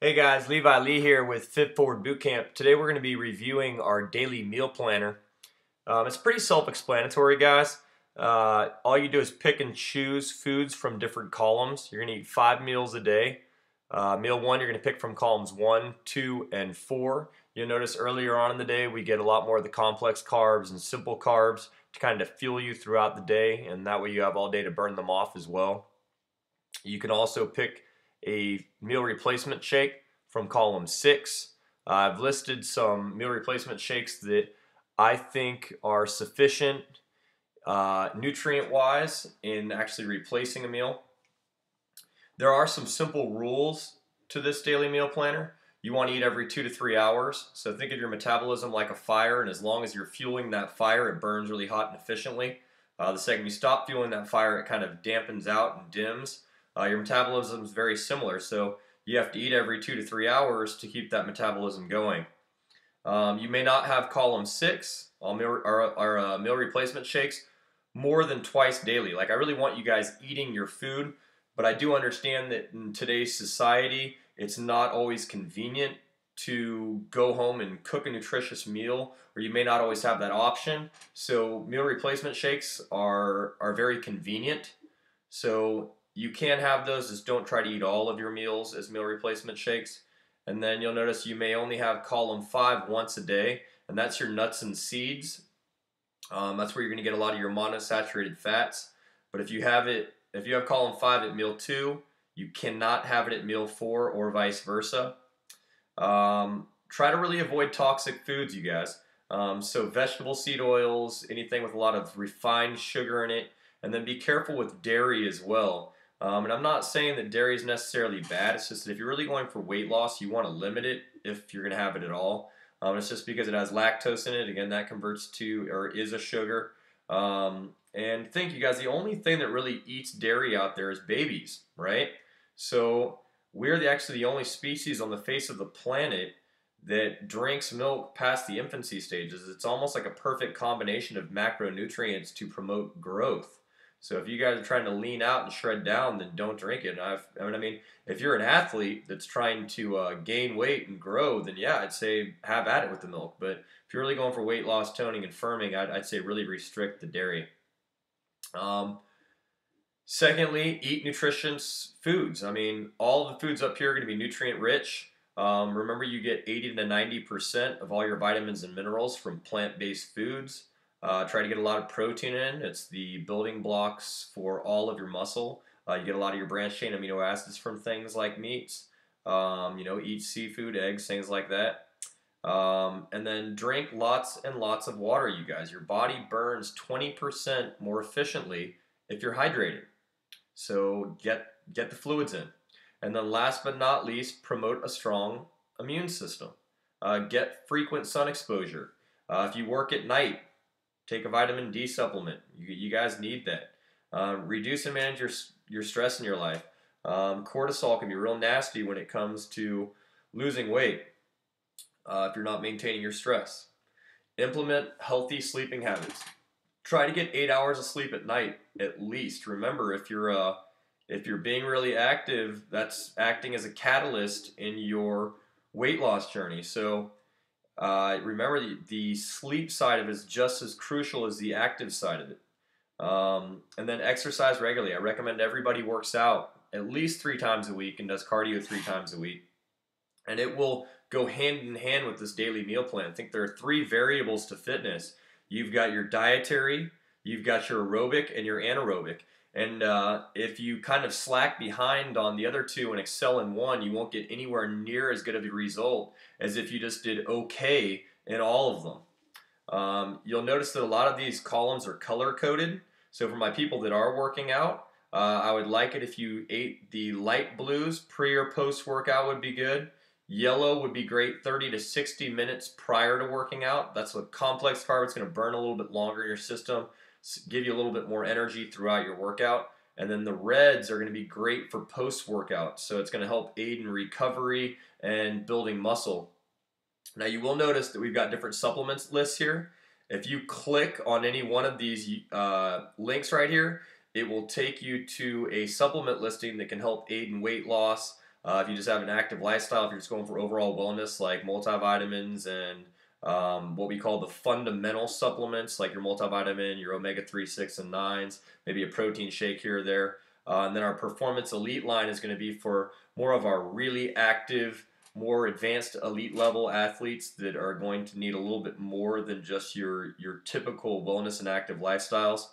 Hey guys, Levi Lee here with Fit Forward Bootcamp. Today we're going to be reviewing our daily meal planner. It's pretty self-explanatory, guys. All you do is pick and choose foods from different columns. You're going to eat 5 meals a day. Meal 1, you're going to pick from columns 1, 2, and 4. You'll notice earlier on in the day we get a lot more of the complex carbs and simple carbs to kind of fuel you throughout the day, and that way you have all day to burn them off as well. You can also pick a meal replacement shake from column 6. I've listed some meal replacement shakes that I think are sufficient nutrient-wise in actually replacing a meal. There are some simple rules to this daily meal planner. You want to eat every 2 to 3 hours. So think of your metabolism like a fire, and as long as you're fueling that fire, it burns really hot and efficiently. The second you stop fueling that fire, it kind of dampens out and dims. Your metabolism is very similar, so you have to eat every 2 to 3 hours to keep that metabolism going. You may not have column 6, our meal replacement shakes, more than twice daily. Like, I really want you guys eating your food, but I do understand that in today's society, it's not always convenient to go home and cook a nutritious meal, or you may not always have that option. So meal replacement shakes are very convenient. So you can have those, just don't try to eat all of your meals as meal replacement shakes. And then you'll notice you may only have column 5 once a day, and that's your nuts and seeds. That's where you're going to get a lot of your monosaturated fats. But if you have column 5 at meal 2, you cannot have it at meal 4 or vice versa. Try to really avoid toxic foods, you guys. So vegetable seed oils, anything with a lot of refined sugar in it, and then be careful with dairy as well. And I'm not saying that dairy is necessarily bad. It's just that if you're really going for weight loss, you want to limit it if you're going to have it at all. It's just because it has lactose in it. Again, that converts to, or is a sugar. And think, you guys, the only thing that really eats dairy out there is babies, right? So we're actually the only species on the face of the planet that drinks milk past the infancy stages. It's almost like a perfect combination of macronutrients to promote growth. So if you guys are trying to lean out and shred down, then don't drink it. I mean, if you're an athlete that's trying to gain weight and grow, then yeah, I'd say have at it with the milk. But if you're really going for weight loss, toning, and firming, I'd say really restrict the dairy. Secondly, eat nutritious foods. I mean, all the foods up here are going to be nutrient rich. Remember, you get 80 to 90% of all your vitamins and minerals from plant-based foods. Try to get a lot of protein in. It's the building blocks for all of your muscle. You get a lot of your branched chain amino acids from things like meats. Eat seafood, eggs, things like that. And then drink lots and lots of water, you guys. Your body burns 20% more efficiently if you're hydrated. So get the fluids in. And then last but not least, promote a strong immune system. Get frequent sun exposure. If you work at night, take a vitamin D supplement. You guys need that. Reduce and manage your stress in your life. Cortisol can be real nasty when it comes to losing weight if you're not maintaining your stress. Implement healthy sleeping habits. Try to get 8 hours of sleep at night at least. Remember, if you're being really active, that's acting as a catalyst in your weight loss journey. So remember, the sleep side of it is just as crucial as the active side of it. And then exercise regularly. I recommend everybody works out at least 3 times a week and does cardio 3 times a week. And it will go hand in hand with this daily meal plan. I think there are 3 variables to fitness. You've got your dietary, you've got your aerobic, and your anaerobic. And if you kind of slack behind on the other 2 and excel in one, you won't get anywhere near as good of a result as if you just did okay in all of them. You'll notice that a lot of these columns are color-coded. So for my people that are working out, I would like it if you ate the light blues. Pre or post-workout would be good. Yellow would be great 30 to 60 minutes prior to working out. That's a complex carb. It's going to burn a little bit longer in your system, give you a little bit more energy throughout your workout. And then the reds are going to be great for post-workout. So it's going to help aid in recovery and building muscle. Now you will notice that we've got different supplements lists here. If you click on any one of these links right here, it will take you to a supplement listing that can help aid in weight loss, If you just have an active lifestyle, if you're just going for overall wellness, like multivitamins and what we call the fundamental supplements, like your multivitamin, your omega-3, 6, and 9s, maybe a protein shake here or there. And then our Performance Elite line is going to be for more of our really active, more advanced elite level athletes that are going to need a little bit more than just your typical wellness and active lifestyles.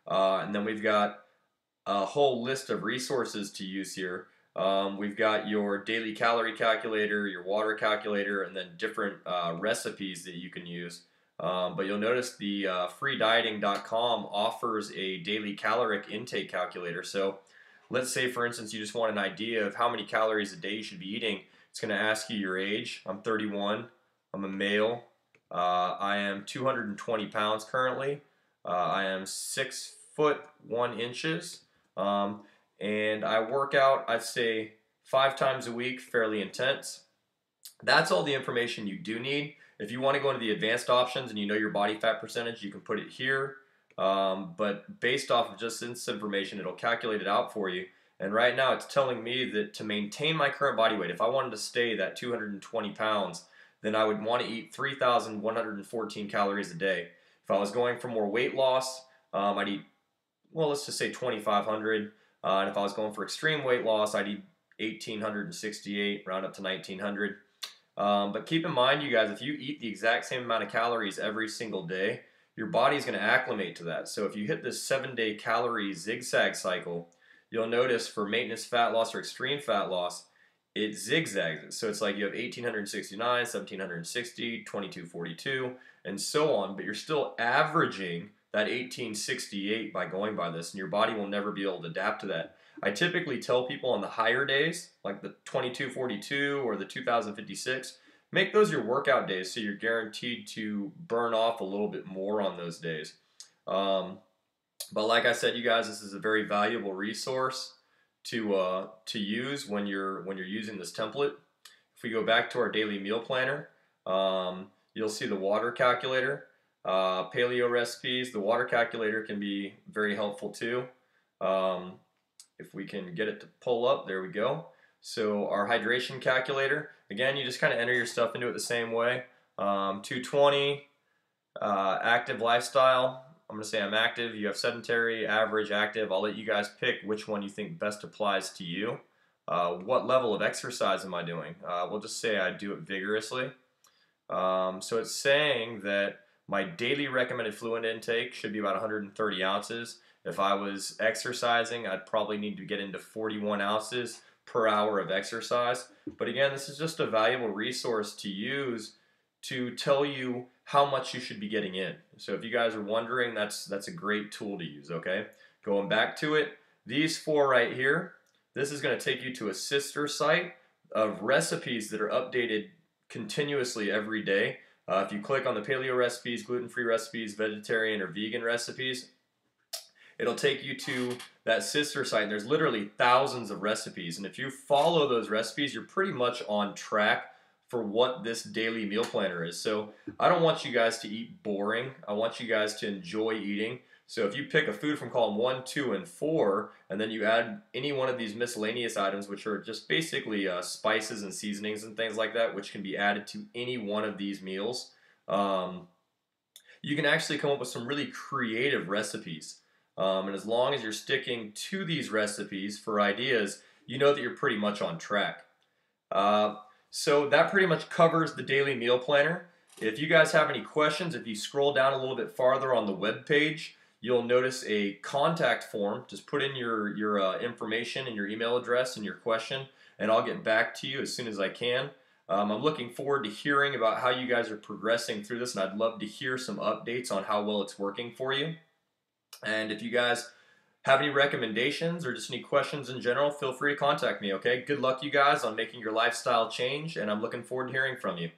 And then we've got a whole list of resources to use here. We've got your daily calorie calculator, your water calculator, and then different recipes that you can use. But you'll notice the freedieting.com offers a daily caloric intake calculator. So let's say, for instance, you just want an idea of how many calories a day you should be eating. It's going to ask you your age. I'm 31. I'm a male. I am 220 pounds currently. I am 6 foot 1 inches. And I work out, I'd say 5 times a week, fairly intense. That's all the information you do need. If you want to go into the advanced options and you know your body fat percentage, you can put it here. But based off of just this information, it'll calculate it out for you. And right now it's telling me that to maintain my current body weight, if I wanted to stay that 220 pounds, then I would want to eat 3,114 calories a day. If I was going for more weight loss, I'd eat, well, let's just say 2,500. And if I was going for extreme weight loss, I'd eat 1,868, round up to 1,900. But keep in mind, you guys, if you eat the exact same amount of calories every single day, your body's going to acclimate to that. So if you hit this 7-day calorie zigzag cycle, you'll notice for maintenance fat loss or extreme fat loss, it zigzags. So it's like you have 1,869, 1,760, 2,242, and so on. But you're still averaging that 1868 by going by this, and your body will never be able to adapt to that. I typically tell people on the higher days, like the 2242 or the 2056, make those your workout days so you're guaranteed to burn off a little bit more on those days. But like I said, you guys, this is a very valuable resource to use when you're using this template. If we go back to our daily meal planner, you'll see the water calculator. Paleo recipes. The water calculator can be very helpful too. If we can get it to pull up, there we go. So our hydration calculator, again, you just kind of enter your stuff into it the same way. 220, active lifestyle. I'm going to say I'm active. You have sedentary, average, active. I'll let you guys pick which one you think best applies to you. What level of exercise am I doing? We'll just say I do it vigorously. So it's saying that my daily recommended fluid intake should be about 130 ounces. If I was exercising, I'd probably need to get into 41 ounces per hour of exercise. But again, this is just a valuable resource to use to tell you how much you should be getting in. So if you guys are wondering, that's a great tool to use, okay? Going back to it, these 4 right here, this is going to take you to a sister site of recipes that are updated continuously every day. If you click on the paleo recipes, gluten-free recipes, vegetarian or vegan recipes, it'll take you to that sister site. And there's literally thousands of recipes. And if you follow those recipes, you're pretty much on track for what this daily meal planner is. So I don't want you guys to eat boring. I want you guys to enjoy eating. So if you pick a food from column 1, 2, and 4, and then you add any one of these miscellaneous items, which are just basically spices and seasonings and things like that, which can be added to any one of these meals, you can actually come up with some really creative recipes. And as long as you're sticking to these recipes for ideas, you know that you're pretty much on track. So that pretty much covers the daily meal planner. If you guys have any questions, if you scroll down a little bit farther on the web page, you'll notice a contact form. Just put in your information and your email address and your question, and I'll get back to you as soon as I can. I'm looking forward to hearing about how you guys are progressing through this, and I'd love to hear some updates on how well it's working for you. And if you guys have any recommendations or just any questions in general, feel free to contact me, okay? Good luck, you guys, on making your lifestyle change, and I'm looking forward to hearing from you.